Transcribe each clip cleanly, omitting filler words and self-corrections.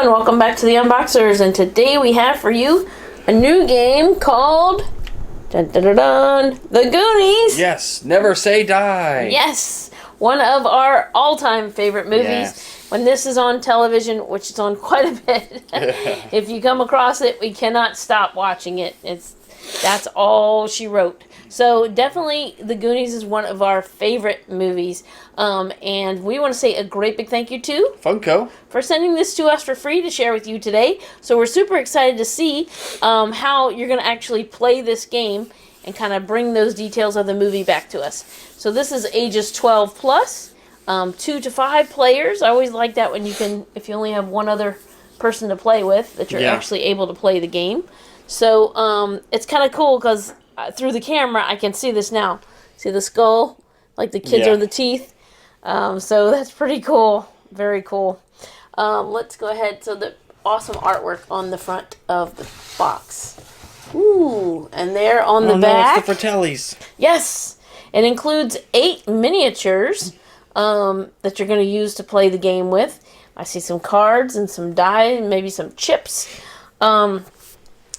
and welcome back to the Unboxers, and today we have for you a new game called The Goonies. Yes, Never Say Die. Yes, one of our all-time favorite movies. Yes. When this is on television, which is on quite a bit, if you come across it, we cannot stop watching it. That's all she wrote. So definitely The Goonies is one of our favorite movies. And we want to say a great big thank you to Funko for sending this to us for free to share with you today. So we're super excited to see how you're going to actually play this game and kind of bring those details of the movie back to us. So this is ages 12 plus, 2 to 5 players. I always like that when you can, if you only have one other person to play with, that you're actually able to play the game. So it's kind of cool because through the camera I can see this now. See the skull? Like the kids are the teeth. So that's pretty cool. Very cool. Let's go ahead. So the awesome artwork on the front of the box. Ooh, and there on the back. It's the Fratellis. Yes. It includes 8 miniatures that you're going to use to play the game with. I see some cards and some die and maybe some chips.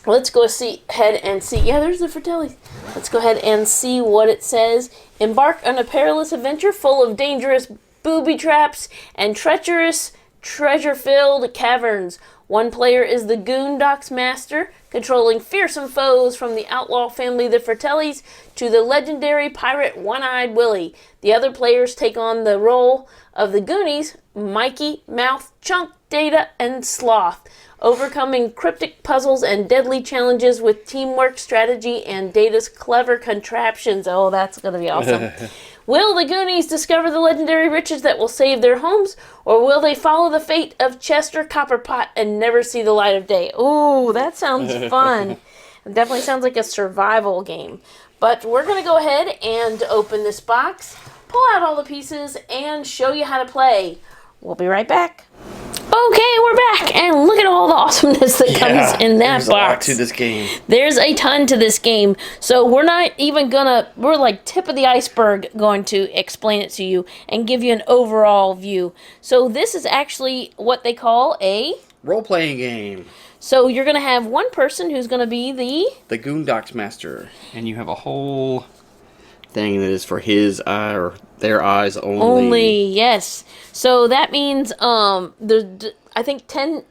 Let's go ahead and see. Yeah, there's the Fratellis. Let's go ahead and see what it says. Embark on a perilous adventure full of dangerous booby traps and treacherous, treasure-filled caverns. One player is the Goondox Master, controlling fearsome foes from the outlaw family the Fratellis to the legendary pirate One-Eyed Willie. The other players take on the role of the Goonies, Mikey, Mouth, Chunk, Data, and Sloth, overcoming cryptic puzzles and deadly challenges with teamwork, strategy, and Data's clever contraptions. Oh, that's going to be awesome. Will the Goonies discover the legendary riches that will save their homes, or will they follow the fate of Chester Copperpot and never see the light of day? Ooh, that sounds fun. It definitely sounds like a survival game. But we're going to go ahead and open this box, pull out all the pieces, and show you how to play. We'll be right back. Okay, we're back, and look at all the awesomeness that comes in that box. There's a lot to this game. There's a ton to this game, so we're not even we're like tip of the iceberg going to explain it to you and give you an overall view. So this is actually what they call a role-playing game. So you're going to have one person who's going to be the Goondox Master, and you have a whole thing that is for his eye or their eyes only. Only, yes. So that means there's I think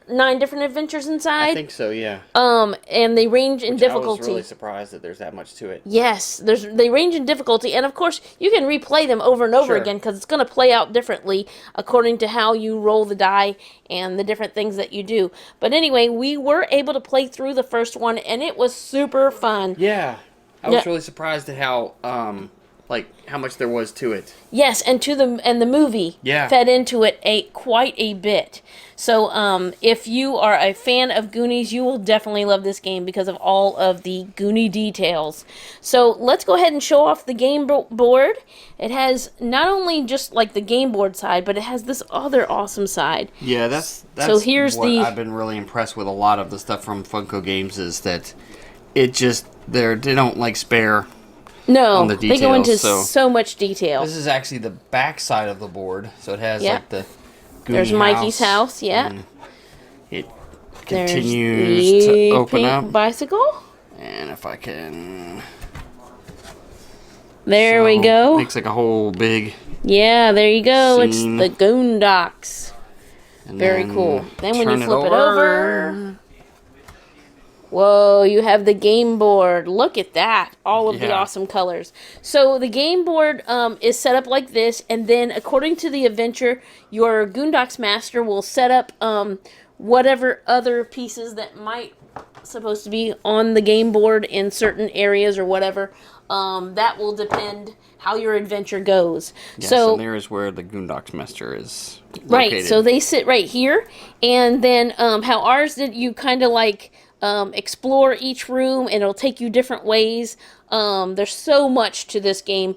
9 different adventures inside. I think so, yeah. And they range in difficulty. I was really surprised that there's that much to it. Yes, they range in difficulty, and of course you can replay them over and over again because it's going to play out differently according to how you roll the die and the different things that you do. But anyway, we were able to play through the first one, and it was super fun. Yeah. I was really surprised at how much there was to it. Yes, and the movie fed into it quite a bit. So if you are a fan of Goonies, you will definitely love this game because of all of the Goonie details. So let's go ahead and show off the game board. It has not only just like the game board side, but it has this other awesome side. Yeah, that's so here's what I've been really impressed with a lot of the stuff from Funko games is that it just they don't spare. No, the details, they go into so much detail. This is actually the back side of the board, so it has like the Goonie There's Mikey's house, It continues to open up. Bicycle. And if I can... There we go. Makes like a whole big... Yeah, there you go. Scene. It's the Goondox. Very cool. Then when you flip it over... Whoa, you have the game board. Look at that. All of the awesome colors. So the game board is set up like this, and then according to the adventure, your Goondox Master will set up whatever other pieces that might supposed to be on the game board in certain areas or whatever. That will depend how your adventure goes. Yes, so there is where the Goondox Master is located. Right, so they sit right here, and then how ours did, you kind of like... explore each room, and it'll take you different ways. There's so much to this game.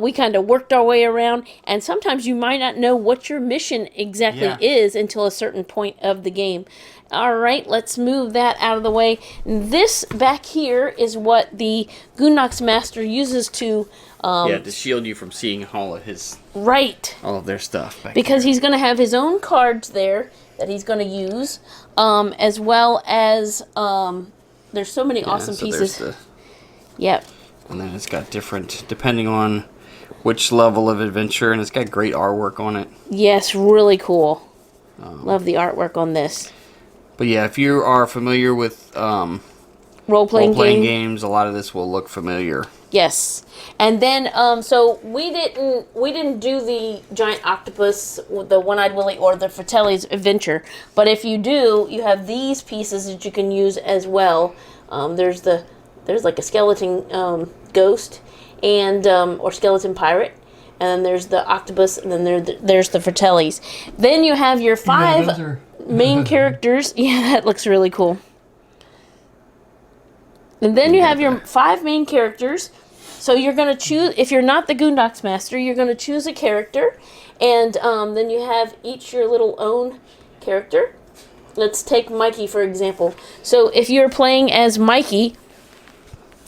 We kind of worked our way around, and sometimes you might not know what your mission exactly is until a certain point of the game. Alright, let's move that out of the way. This back here is what the Goondox Master uses to... to shield you from seeing all of his... Right. All of their stuff back because here. He's going to have his own cards there, that he's going to use, as well as there's so many awesome pieces. Yep. And then it's got different, depending on which level of adventure, and it's got great artwork on it. Yes, really cool. Love the artwork on this. But yeah, if you are familiar with Role-playing games, a lot of this will look familiar. Yes. And then, so we didn't do the Giant Octopus, the One-Eyed Willie, or the Fratellis adventure. But if you do, you have these pieces that you can use as well. There's like a skeleton ghost and or skeleton pirate, and then there's the octopus, and then there's the Fratellis. Then you have your 5 main characters. Yeah, that looks really cool. And then you have your 5 main characters. So you're going to choose, if you're not the Goondox Master, you're going to choose a character. And then you have each your little own character. Let's take Mikey, for example. So if you're playing as Mikey,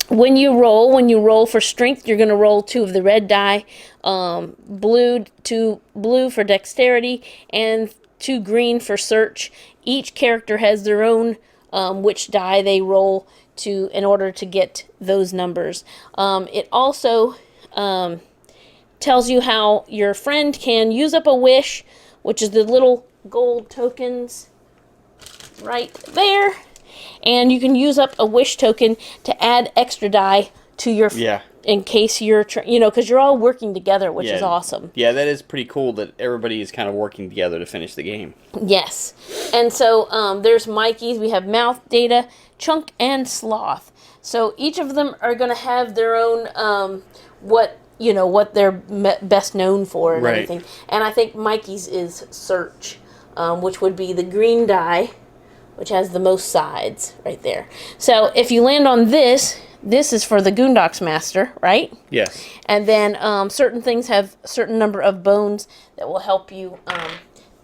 when you roll for strength, you're going to roll 2 of the red die. Blue for dexterity, and 2 green for search. Each character has their own which die they roll in order to get those numbers. It also tells you how your friend can use up a wish, which is the little gold tokens right there, and you can use up a wish token to add extra die to your in case you're because you're all working together, which is awesome. Yeah, that is pretty cool that everybody is kind of working together to finish the game. Yes. And so there's Mikey's. We have Mouth, Data, Chunk, and Sloth. So each of them are going to have their own what they're best known for and everything. And I think Mikey's is Search, which would be the green die, which has the most sides right there. So if you land on this is for the Goondox Master, right? Yes. And then certain things have a certain number of bones that will help you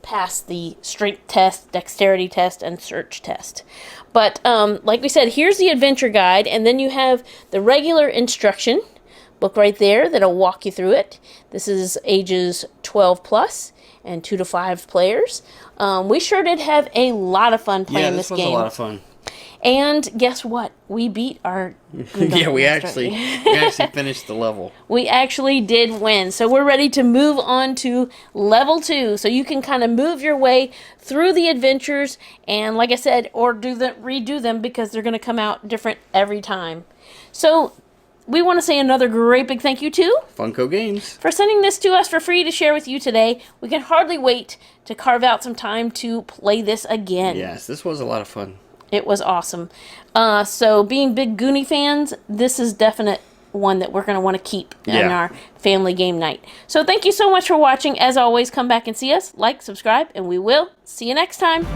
pass the strength test, dexterity test, and search test. But like we said, here's the adventure guide, and then you have the regular instruction book right there that'll walk you through it. This is ages 12 plus and 2 to 5 players. We sure did have a lot of fun playing this game. Yeah, this was a lot of fun. And guess what? We beat our yeah, we actually finished the level. We actually did win. So we're ready to move on to level 2. So you can kind of move your way through the adventures, and like I said, or redo them because they're going to come out different every time. So we want to say another great big thank you to Funko Games for sending this to us for free to share with you today. We can hardly wait to carve out some time to play this again. Yes, this was a lot of fun. It was awesome. So being big Goonie fans, this is definite one that we're going to want to keep in our family game night. So thank you so much for watching. As always, come back and see us, like, subscribe, and we will see you next time.